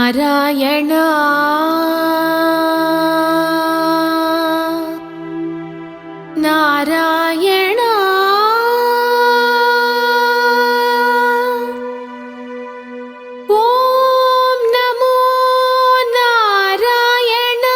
நாராயணா நாராயணா ஓம் நமோ நாராயணா.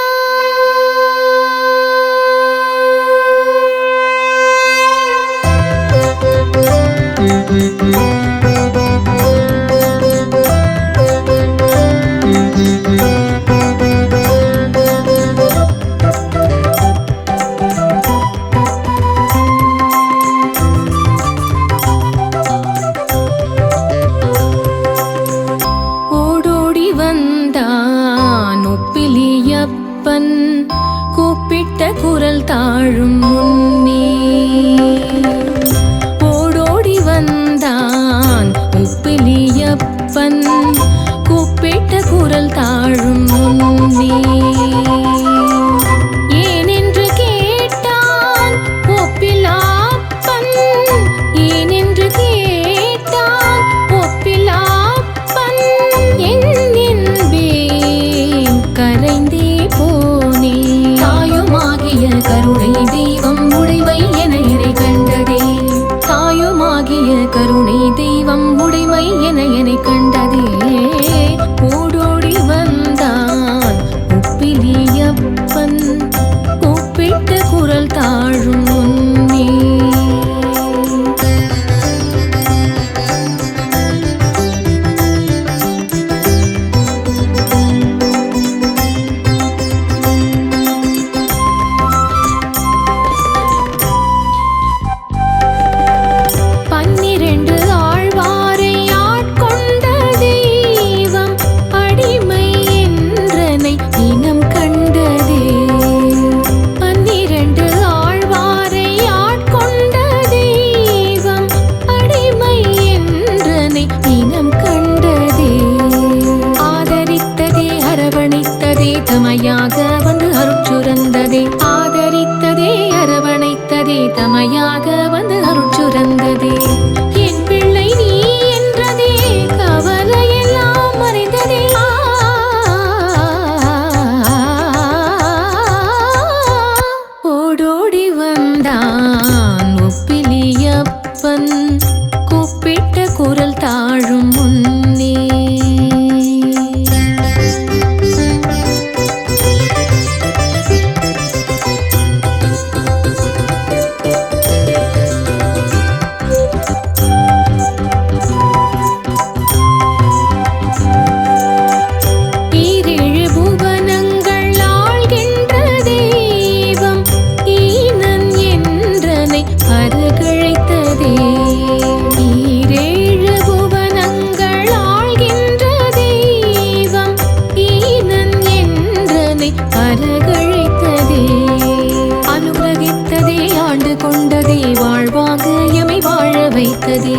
கூப்பிட்ட குரல் தாழும் முன்னே ஓடோடி வந்தான் உப்பிலியப்பன். கூப்பிட்ட குரல் தாழும் முன்னே ஏனென்று கேட்டான் ஒப்பிலாப்பன். ஏனென்று கேட்டான் ஒப்பிலாப்பன். என்பேன் கரைந்தே போனே. தாயுமாகிய கருணை தெய்வம் உடைமை என என்னை கண்டதே. தாயுமாகிய கருணை தெய்வம் உடைமை என என்னை கண்டதே. ஓடோடி வந்தான் உப்பிலியப்பன். கூப்பிட்ட குரல் தாழும் முன்னே. தமையாக வந்து அருட்சுரந்ததே. ஆதரித்ததே அரவணைத்ததே தமையாக வந்து அருட்சுரந்ததே. என் பிள்ளை நீ என்றதே கவலையெல்லாம் மறைந்ததே. ஓடோடி வந்தான் உப்பிலியப்பன். கூப்பிட்ட குரல் தாழும் முன்னே. அனுகிரகித்ததே ஆண்டு கொண்டதே வாழ்வாக எமை வாழ வைத்ததே.